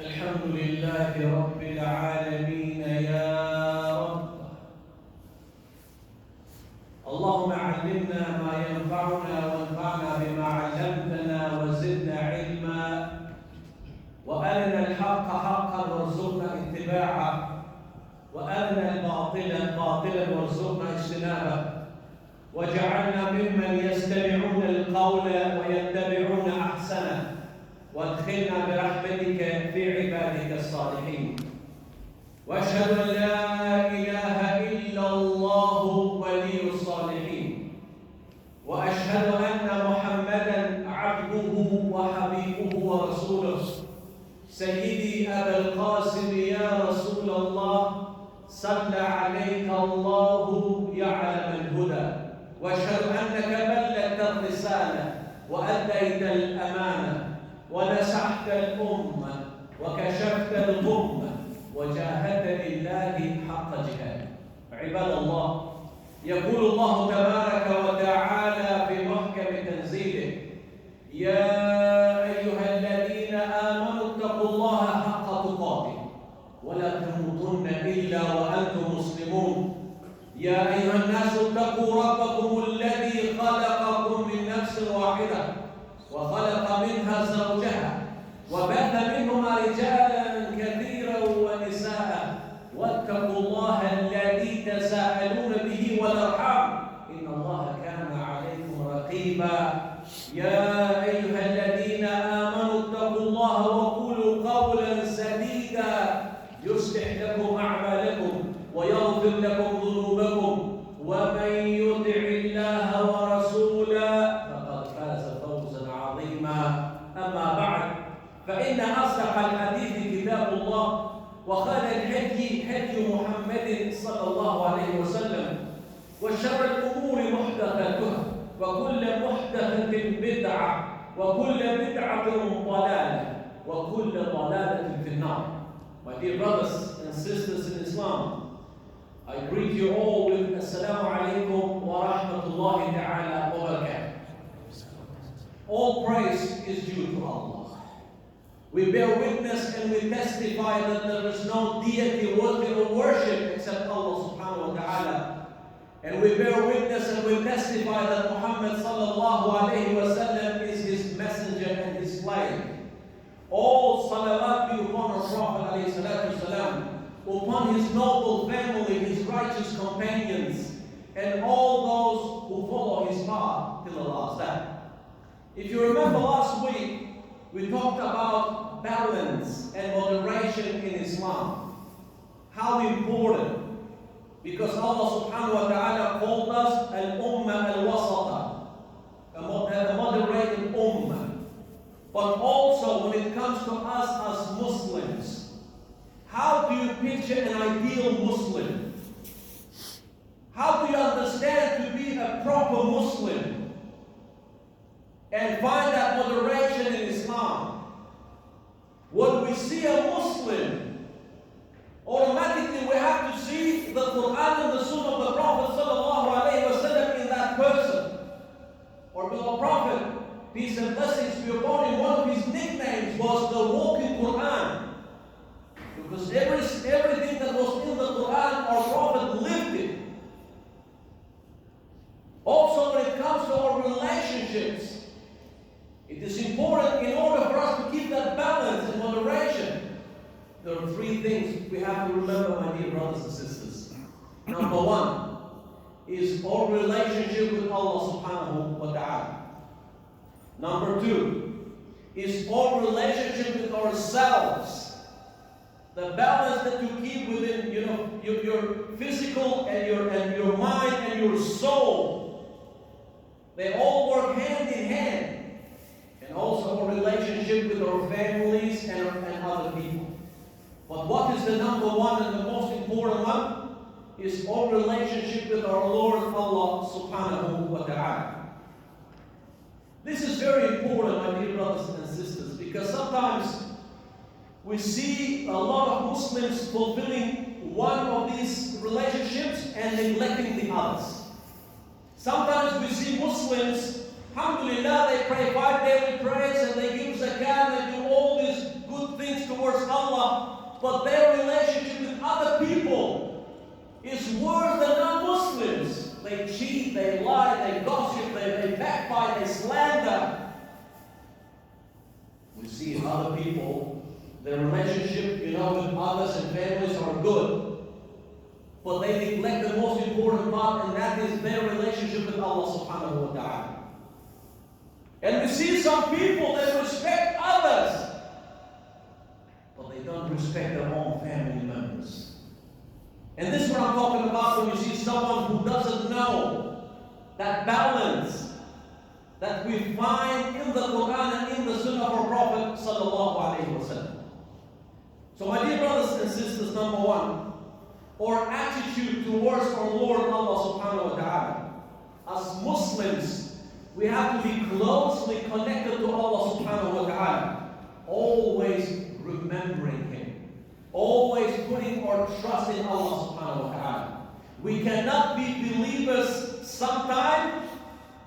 الحمد لله رب العالمين يا رب. اللهم علمنا ما ينفعنا وانفعنا بما علمتنا وزدنا علما، وأرنا الحق حقا وارزقنا اتباعه، وأرنا الباطل باطلا وارزقنا اجتنابه، واجعلنا ممن يستمعون القول ويتبعون أحسنه، وادخلنا برحمتك في عبادك الصالحين. واشهد ان لا اله الا الله ولي الصالحين، واشهد ان محمدا عبده وحبيبه ورسوله. سيدي ابا القاسم يا رسول الله، صلى عليك الله يا علم الهدى، واشهد انك بلغت الرساله واديت الامانه ونصحت الأمة وكشفت الغمة وجاهدت لله حق جهاده. عباد الله، يقول الله تبارك وتعالى في محكم تنزيله: يا أيها الذين آمنوا اتقوا الله حق تقاته ولا تموتن إلا وأنتم مسلمون. يا أيها الناس اتقوا ربكم الذي خلقكم من نفس واحدة وخلق منها زوجها وبث منهما رجالا كثيرا ونساء، واتقوا الله الذي تساءلون به والارحام ان الله كان عليكم رقيبا. يا ايها الذين امنوا اتقوا الله وقولوا قولا سديدا يصلح لكم اعمالكم ويغفر لكم ذنوبكم، ومن يطع الله ورسوله فقد فاز فوزا عظيما. أما بعد، فإن أصدق الحديث كتاب الله، وخير الهدي هدي محمد صلى الله عليه وسلم، وشر الأمور محدثاتها، وكل محدثة بدعة، وكل بدعة ضلالة، وكل ضلالة في النار. My dear brothers and sisters in Islam, I greet you all with Assalamu alaikum wa rahmatullahi ta'ala wa barakatuh. All praise is due to Allah. We bear witness and we testify that there is no deity worthy of worship except Allah subhanahu wa ta'ala. And we bear witness and we testify that Muhammad sallallahu alayhi wa sallam is his messenger and his slave. All salawat be upon our Prophet alayhi salatu salam, upon his noble family, his righteous companions, and all those who follow his path till the last day. If you remember last week, we talked about balance and moderation in Islam. How important. Because Allah subhanahu wa ta'ala called us al-ummah al-wasata, a moderated ummah. But also when it comes to us as Muslims, how do you picture an ideal Muslim? How do you understand to be a proper Muslim and find that moderation in Islam? When we see a Muslim, automatically we have to see the Quran and the Sunnah of the Prophet sallallahu alaihi wasallam in that person. Or the Prophet, peace and blessings be upon him, one of his nicknames was the walking Quran. Because everything that was in the Quran, our Prophet lived it. Also, when it comes to our relationships, it is important in order for us to keep that balance and moderation. There are three things we have to remember, my dear brothers and sisters. Number one is our relationship with Allah subhanahu wa ta'ala. Number two is our relationship with ourselves. The balance that you keep within, your physical and your mind and your soul. They all work hand in hand. And also our relationship with our families and other people. But what is the number one and the most important one? Is our relationship with our Lord Allah subhanahu wa ta'ala. This is very important, my dear brothers and sisters, because sometimes we see a lot of Muslims fulfilling one of these relationships and neglecting the others. Sometimes we see Muslims, alhamdulillah, they pray 5 daily prayers and they give zakat and they do all these good things towards Allah. but their relationship with other people is worse than non-Muslims. They cheat, they lie, they gossip, they backbite, they slander. We see other people, their relationship, with others and families are good, but they neglect the most important part, and that is their relationship with Allah subhanahu wa ta'ala. And we see some people that respect others, but they don't respect their own family members. And this is what I'm talking about when you see someone who doesn't know that balance that we find in the Quran and in the Sunnah of our Prophet sallallahu alaihi wasallam. So my dear brothers and sisters, number one, our attitude towards our Lord Allah subhanahu wa ta'ala. As Muslims, we have to be closely connected to Allah subhanahu wa ta'ala, always remembering Him, always putting our trust in Allah subhanahu wa ta'ala. We cannot be believers sometime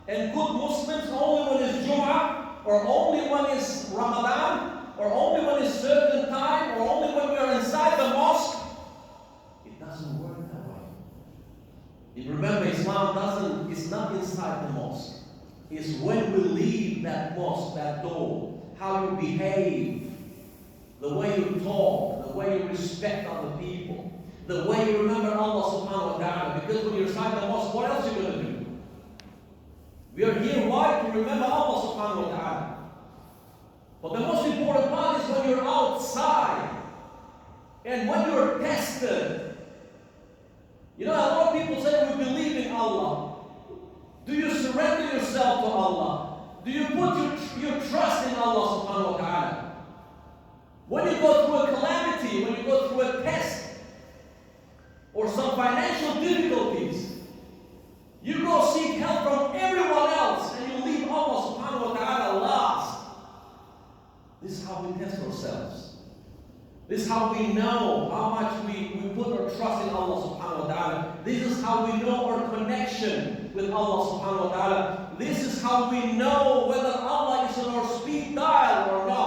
and good Muslims only when it's Jum'ah, or only when it's Ramadan, or only when it's certain time, or only when we are inside the mosque. It doesn't work that way. You remember, Islam it's not inside the mosque. It's when we leave that mosque, that door, how you behave, the way you talk, the way you respect other people, the way you remember Allah subhanahu wa ta'ala. Because when you're inside the mosque, what else are you going to do? We are here, why? To remember Allah subhanahu wa ta'ala. But the most important part is when you're outside and when you're tested. A lot of people say we believe in Allah. Do you surrender yourself to Allah? Do you put your trust in Allah subhanahu wa ta'ala? When you go through a calamity, when you go through a test, or some financial difficulties, you go seek help from everyone else and you leave Allah subhanahu wa ta'ala last. This is how we test ourselves. This is how we know how much we put our trust in Allah subhanahu wa ta'ala. This is how we know our connection with Allah subhanahu wa ta'ala. This is how we know whether Allah is on our speed dial or not.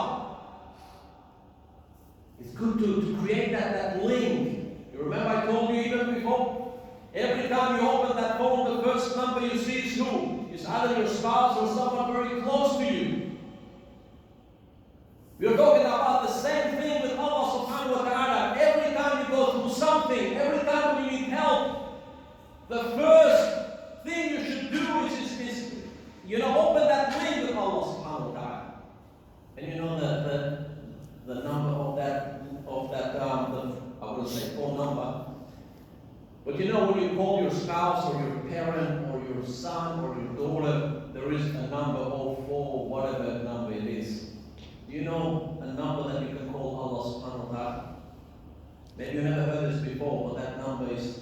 It's good to create that link. You remember I told you even before? Every time you open that phone, the first number you see is who? It's either your spouse or someone very close to you. We are talking about the same thing with Allah subhanahu wa ta'ala. Every time you go through something, every time when you need help, the first thing you should do is open that link with Allah subhanahu wa ta'ala. And the number of that I would say phone number. But when you call your spouse or your parent or your son or your daughter, there is a number 04, whatever number it is. Do you know a number that you can call Allah subhanahu wa ta'ala? Maybe you never heard this before, but that number is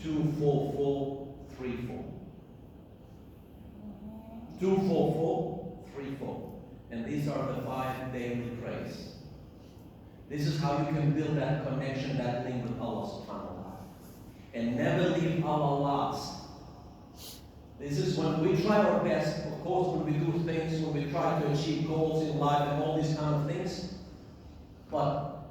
24434. 24434. And these are the 5 daily prayers. This is how you can build that connection, that link with Allah subhanahu wa ta'ala. And never leave Allah last. This is when we try our best, of course, when we do things, when we try to achieve goals in life and all these kind of things. But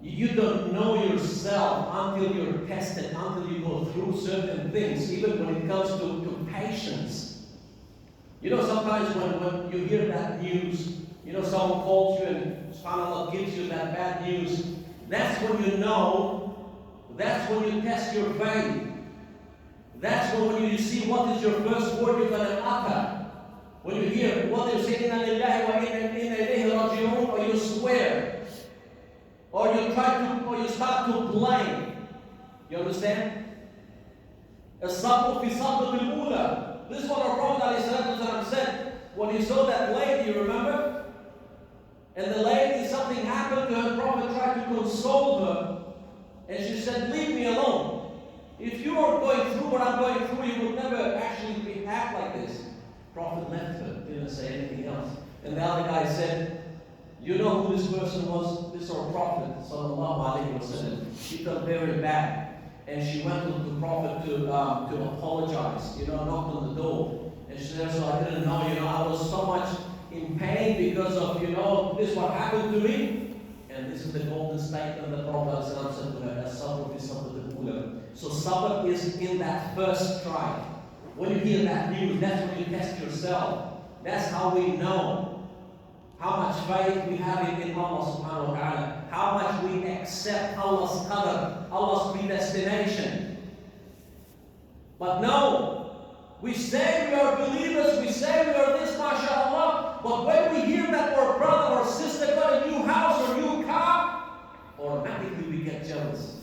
you don't know yourself until you're tested, until you go through certain things, even when it comes to patience. Sometimes when you hear that news, someone calls you and subhanAllah gives you that bad news, that's when you know, that's when you test your faith. That's when you see what is your first word you're going to utter. When you hear what they're saying, Inna lillahi wa inna ilayhi raji'un, or you swear, or you start to blame. You understand? As-sabr fi sabr al-ula. This is what our Prophet ﷺ said when he saw that lady, you remember? And the lady, something happened to her. Prophet tried to console her, and she said, "Leave me alone. If you are going through what I'm going through, you would never actually act like this." Prophet left her, didn't say anything else. And the other guy said, "You know who this person was? This is our Prophet sallallahu alaihi wasallam." She felt very bad, and she went to the Prophet to apologize. Knocked on the door, and she said, "So I didn't know. I was so much in pain because of this what happened to me." And this this is the golden statement the Prophet said to her, as-sabr fi sabr al-ula. So sabr is in that first try. When you hear that news, that's when you test yourself. That's how we know how much faith we have in Allah subhanahu wa ta'ala, how much we accept Allah's qadr, Allah's predestination. But no, we say we are believers, we say we are this, mashallah, but when we hear that our brother or sister got a new house or new car, automatically we get jealous.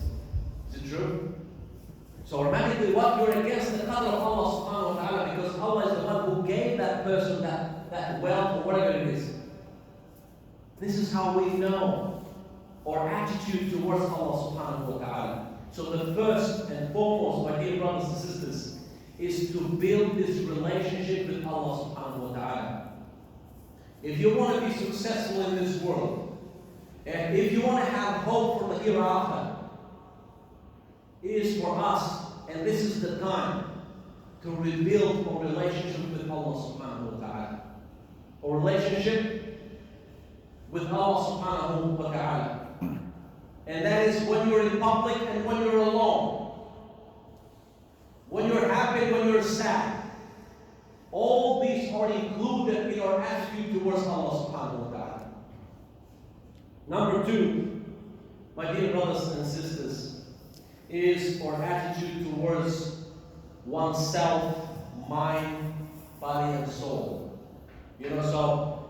Is it true? So automatically what you're against the qadr of Allah subhanahu wa ta'ala, because Allah is the one who gave that person that wealth or whatever it is. This is how we know our attitude towards Allah subhanahu wa ta'ala. So the first and foremost, my dear brothers and sisters, is to build this relationship with Allah subhanahu wa ta'ala. If you want to be successful in this world, and if you want to have hope for the hereafter, it is for us, and this is the time, to rebuild our relationship with Allah subhanahu wa ta'ala. Our relationship with Allah subhanahu wa ta'ala. And that is when you're in public and when you're alone. When you're happy, when you're sad. All these are included in our attitude towards Allah subhanahu wa ta'ala. Number two, my dear brothers and sisters, is our attitude towards oneself, mind, body, and soul. So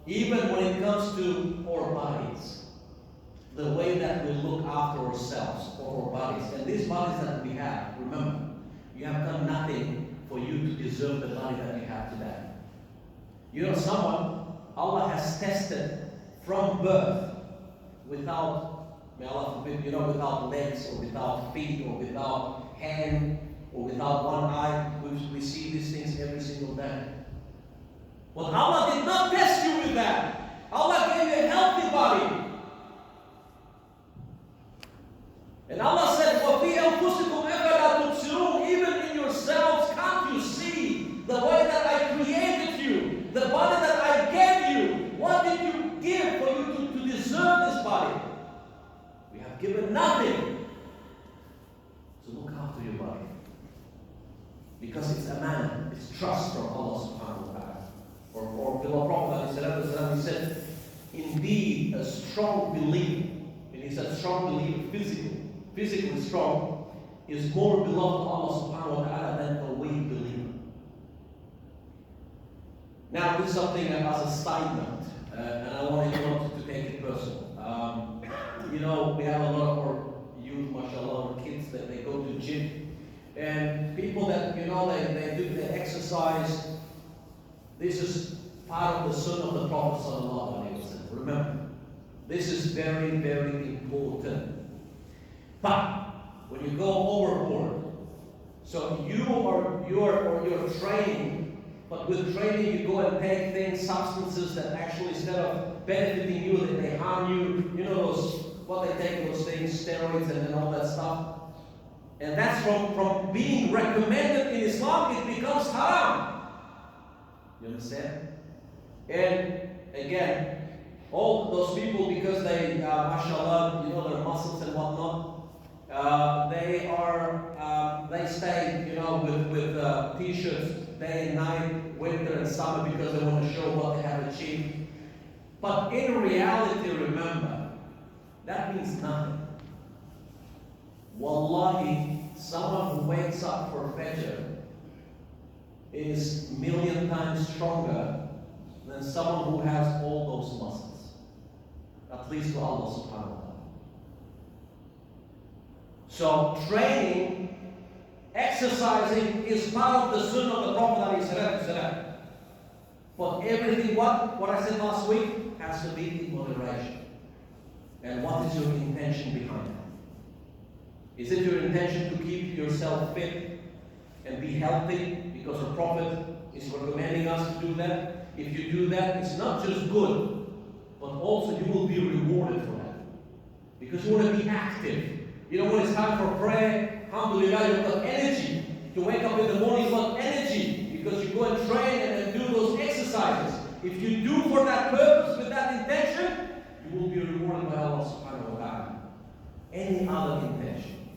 even when it comes to our bodies, the way that we look after ourselves or our bodies, and these bodies that we have, remember, you have done nothing for you to deserve the body that you have today. Someone Allah has tested from birth without, may Allah forbid, without legs or without feet or without hand or without one eye. We see these things every single day. But Allah did not test you with that. Allah gave you a healthy body. And Allah said, وَفِي أَنفُسِكُمْ أَفَلَا تُبْصِرُونَ. Even in yourselves, can't you see the way that I created you, the body that I gave you? What did you give for you to deserve this body? We have given nothing. So look after your body. Because it's amana, it's trust from Allah subhanahu wa ta'ala. Or the Prophet, he said, indeed, a strong believer, and he said strong believer, physically strong, is more beloved to Allah subhanahu wa ta'ala than a weak believer. Now, this is something as a side note, and I want you not to take it personal. We have a lot of our youth, mashallah, our kids, that they go to gym, and people that, they exercise. This is part of the sunnah of the Prophet sallallahu alaihi wasallam. Remember, this is very, very important. But when you go overboard, so you're training, but with training you go and take things, substances that actually, instead of benefiting you, that they harm you. What they take, those things, steroids and all that stuff. And that's from being recommended in Islam, it becomes haram. You understand? And again, all those people, because they, mashallah, their muscles and whatnot, they stay, with t-shirts day and night, winter and summer, because they want to show what they have achieved. But in reality, remember, that means nothing. Wallahi, someone who wakes up for Fajr is 1,000,000 times stronger than someone who has all those muscles. At least to Allah subhanahu wa ta'ala. So training, exercising is part of the sunnah of the Prophet. But everything, what I said last week, has to be in moderation. And what is your intention behind it? Is it your intention to keep yourself fit and be healthy? Because the Prophet is recommending us to do that. If you do that, it's not just good, but also you will be rewarded for that. Because you want to be active. When it's time for prayer, alhamdulillah, you've got energy. To wake up in the morning, you've got energy. Because you go and train and do those exercises. If you do for that purpose, with that intention, you will be rewarded by Allah subhanahu wa ta'ala. Any other intention,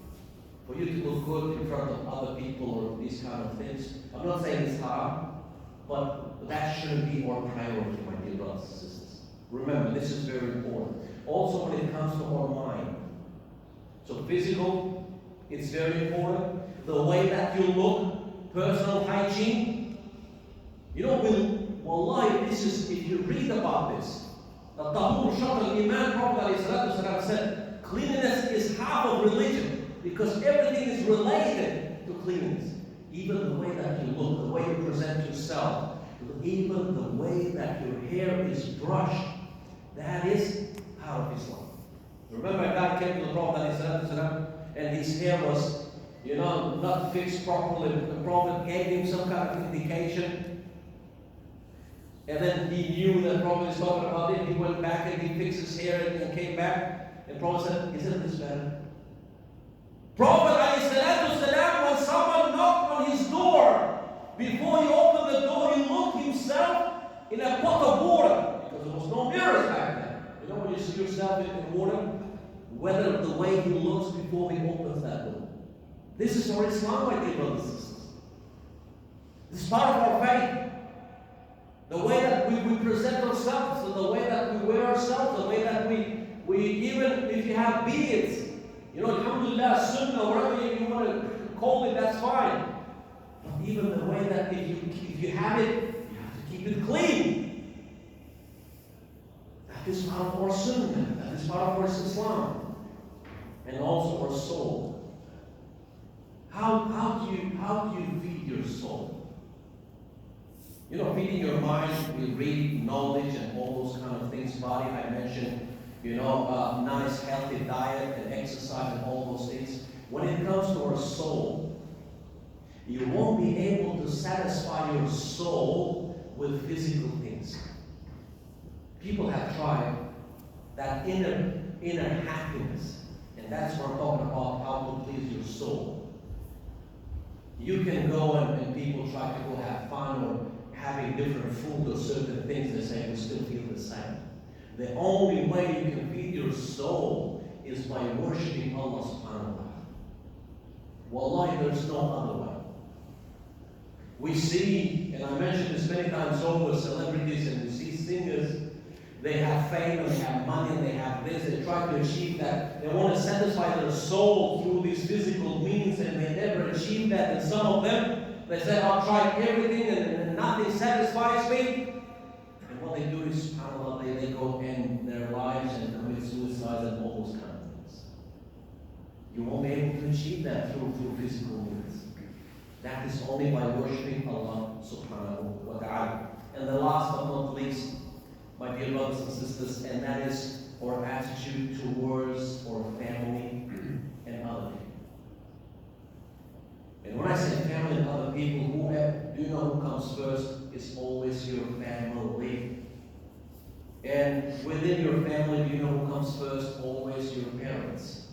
for you to look good in front of other people or these kind of things, I'm not saying it's haram, but that shouldn't be our priority, my dear brothers and sisters. Remember, this is very important. Also when it comes to our mind. So physical, it's very important. The way that you look, personal hygiene. You know, wallahi, this is, if you read about this, the Tahur Shatr al-Iman, Prophet ﷺ said, cleanliness is half of religion, because everything is related to cleanliness. Even the way that you look, the way you present yourself, even the way that your hair is brushed, that is part of Islam. Remember a guy came to the Prophet ﷺ, and his hair was, not fixed properly. The Prophet gave him some kind of indication. And then he knew that the Prophet is talking about it. He went back and he fixed his hair and came back. And the Prophet said, isn't this better? Prophet ﷺ, when someone knocked on his door, before he opened the door, he looked himself in a pot of water. Because there was no mirrors back then. You know when you see yourself in water? Whether the way he looks before he opens that door. This is our Islam, my dear brothers and sisters. This is part of our faith. The way that we present ourselves, and the way that we wear ourselves, the way that we even if you have beards, alhamdulillah, sunnah, whatever you want to call it, that's fine. But even the way that if you have it, you have to keep it clean. That is part of our sunnah, that is part of our Islam. And also our soul. How do you feed your soul? Feeding your mind, we read knowledge and all those kind of things. Body, I mentioned, nice healthy diet and exercise and all those things. When it comes to our soul, you won't be able to satisfy your soul with physical things. People have tried that inner happiness, and that's what I'm talking about, how to please your soul. You can go and people try to go have fun or having different food or certain things, they say we still feel the same. The only way you can feed your soul is by worshiping Allah subhanahu wa ta'ala. Wallahi, there's no other way. We see, and I mentioned this many times over, celebrities, and we see singers, they have fame, and they have money, and they have this, they try to achieve that. They want to satisfy their soul through these physical means, and they never achieve that. And some of them, they say, I'll try everything and nothing satisfies me. And what they do is, subhanAllah, they go end their lives and commit suicide and all those kind of things. You won't be able to achieve that through physical means. That is only by worshiping Allah subhanahu wa ta'ala. And the last but not least, my dear brothers and sisters, and that is our attitude towards our family and other people. And when I say family and other people, do you know who comes first? It's always your family. And within your family, do you know who comes first? Always your parents.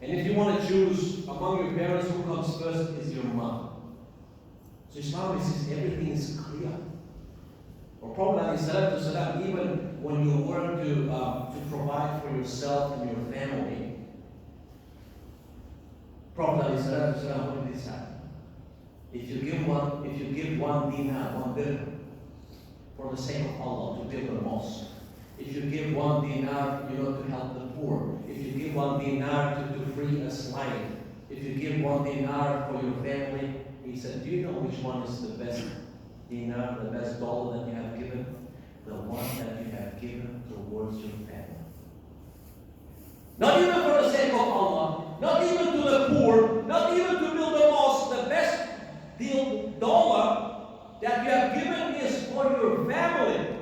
And if you want to choose among your parents, who comes first is your mom. So Islam says everything is clear. Or Prophet ﷺ, even when you work to provide for yourself and your family, Prophet ﷺ, what did he say? If you give one dinar, one dirham, for the sake of Allah, to build a mosque. If you give one dinar, to help the poor. If you give one dinar to free a slave. If you give one dinar for your family, he said, do you know which one is the best dinar, the best dollar that you have given? The one that you have given towards your family. Not even for the sake of Allah, not even to the poor, not even to build a mosque. The best dollar that you have given is for your family.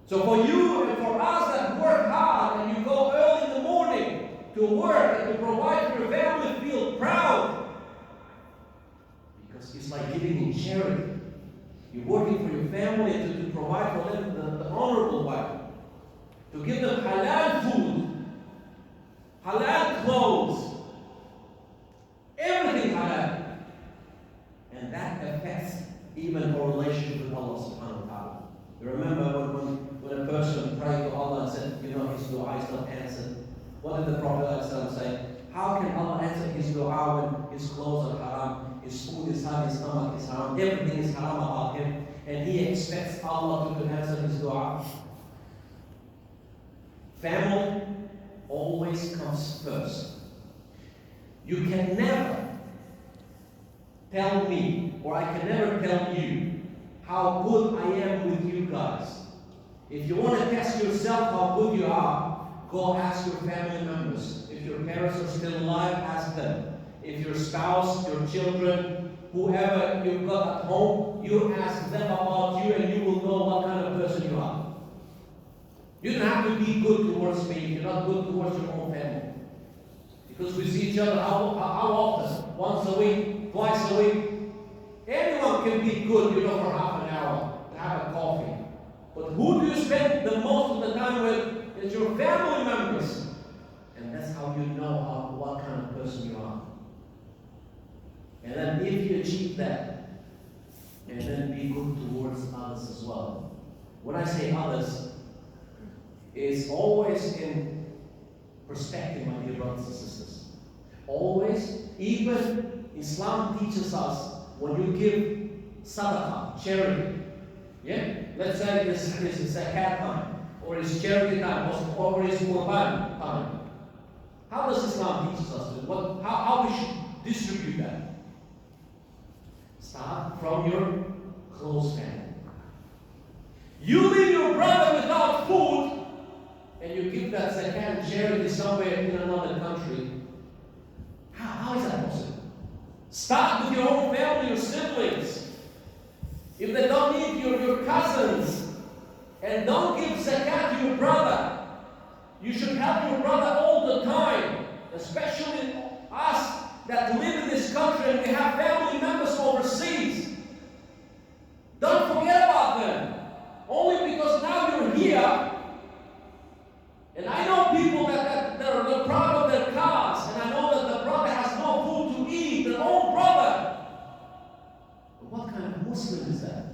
So for you and for us that work hard and you go early in the morning to work and to provide for your family, feel proud. Because it's like giving in charity. You're working for your family to provide for them the honorable way. To give them halal food, halal clothes, everything halal. And that affects even our relationship with Allah subhanahu wa ta'ala. You remember when a person what did the Prophet say? How can Allah answer his dua when his clothes are haram, his food is haram, his stomach is haram, everything is haram about him, and he expects Allah to answer his dua? Family always comes first. You can never tell me, or I can never tell you, how good I am with you guys. If you want to test yourself how good you are, go ask your family members. If your parents are still alive, ask them. If your spouse, your children, whoever you've got at home, you ask them about you and you will know what kind of person you are. You don't have to be good towards me if you're not good towards your own family. Because we see each other how often? Once a week, twice a week. Anyone can be good, for half an hour to have a coffee. But who do you spend the most of the time with? It's your family members. And that's how you know what kind of person you are. And then if you achieve that, and then be good towards others as well. When I say others, it's always in perspective, my dear brothers and sisters. Always, even Islam teaches us when you give sadaqah, charity, let's say it's zakat time, or it's charity time, or it's qurban time. How does Islam teach us to? How we should distribute that? Start from your close family. You leave your brother without food, and you give that zakat and charity somewhere in another country. How is that possible? Start with your own family, your siblings. If they don't need your cousins, and don't give zakat to your brother. You should help your brother all the time, especially us that live in this country and we have family members overseas. Don't forget about them. Only because now you're here. And I know people that are proud of their cars, and I know that the brother has no food to eat, their own brother. But what kind of Muslim is that?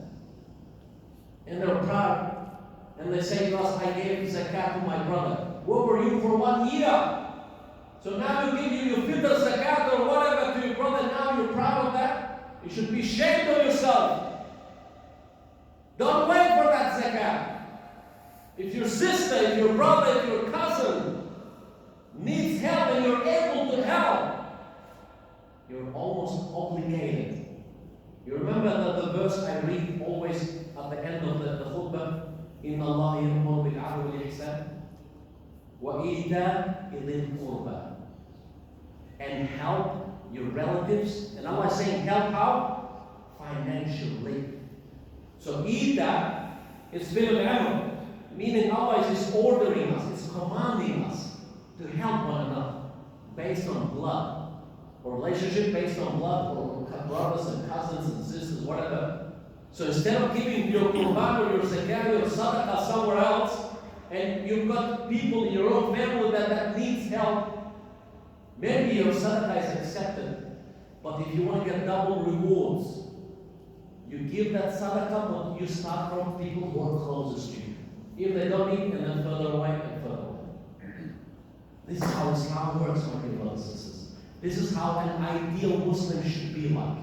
And they're proud, and they say to us, I gave zakat to my brother. Where were you for 1 year? So now you give your fitr zakat or whatever to your brother, now you're proud of that? You should be ashamed of yourself. Don't wait for that zakat. If your sister, if your brother, if your cousin needs help and you're able to help, you're almost obligated. You remember the verse I read always at the end of the khutbah? إِنَّ اللَّهَ يَأْمُرُ بِالْعَدْلِ وَالْإِحْسَانِ وَإِيتَاءِ ذِي الْقُرْبَى. And help your relatives. And Allah is saying help how? Financially. So ita, it's fi'l al-amr, meaning Allah is just ordering us, it's commanding us to help one another based on blood, or relationship based on blood, or brothers and cousins and sisters, whatever. So instead of giving your qurban or your zakat or sadaqah somewhere else, and you've got people in your own family that needs help, maybe your sadaqah is accepted. But if you want to get double rewards, you give that sadaqah, but you start from people who are closest to you. If they don't need, and then further away and further away. This is how Islam works, my dear brothers and sisters. This is how an ideal Muslim should be like.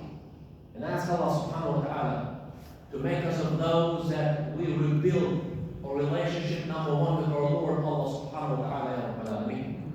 And ask Allah subhanahu wa ta'ala to make us of those that we rebuild our relationship number one with our Lord, Allah subhanahu wa ta'ala, ya Rabbal Alameen.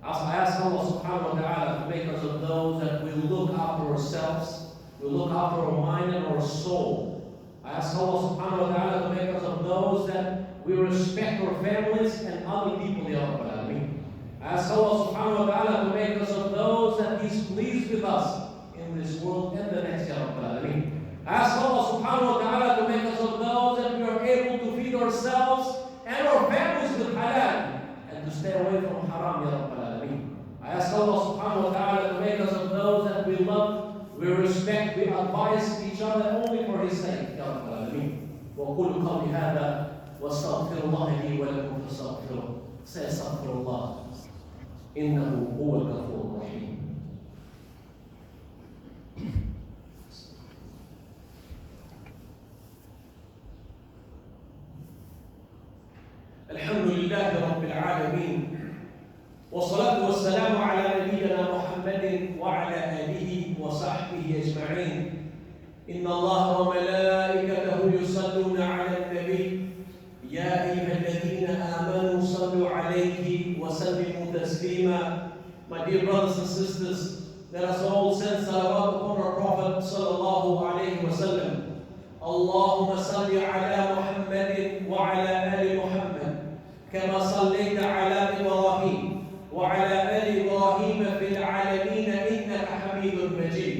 I ask Allah subhanahu wa ta'ala to make us of those that we look after ourselves, we look after our mind and our soul. I ask Allah subhanahu wa ta'ala to make us of those that we respect our families and other people, ya Rabbal Alameen. I ask Allah subhanahu wa ta'ala to make us of those that He's pleased with us in this world and the next, ya Rabbal Alameen. I ask Allah subhanahu wa ta'ala to make us of those that we are able to feed ourselves and our families with halal, and to stay away from haram, ya Rabbal Alameen. I ask Allah subhanahu wa ta'ala to make us of those that we love, we respect, we advise each other only for His sake, ya Rabbal Alameen. وَقُولُ قَوْلِ هَذَا وَاسْتَغْفِرُ اللَّهَ لِي وَلَكُمْ فَاسْتَغْفِرُوهُ سَيَسْتَغْفِرُ اللَّهُ إِنَّهُ هُوَ الْغَفُورُ الرَّحِيمُ. الحمد لله رب العالمين والصلاة والسلام على نبينا محمد وعلى آله وصحبه أجمعين. إن الله وملائكته يصلون على النبي يا أيها الذين آمنوا صلوا عليه وسلموا تسليما. My dear brothers and sisters, let us all send salawat upon our Prophet sallallahu alayhi wa sallam. اللهم صل على محمد وعلى آل محمد كما صليت على إبراهيم وعلى آل إبراهيم في العالمين إنك حميد مجيد.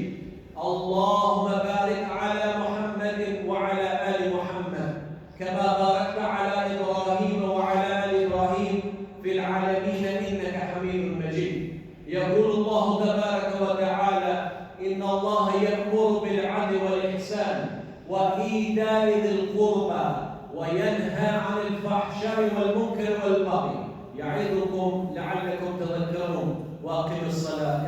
اللهم بارك على محمد وعلى آل محمد كما باركت على إبراهيم وعلى آل إبراهيم في العالمين إنك حميد مجيد. يقول الله تبارك وتعالى: إن الله يأمر بالعدل والإحسان وإيتاء ذي القربى وينهى عن الفحشاء والمنكر والبغي يعظكم لعلكم تذكرون. وأقم الصلاة.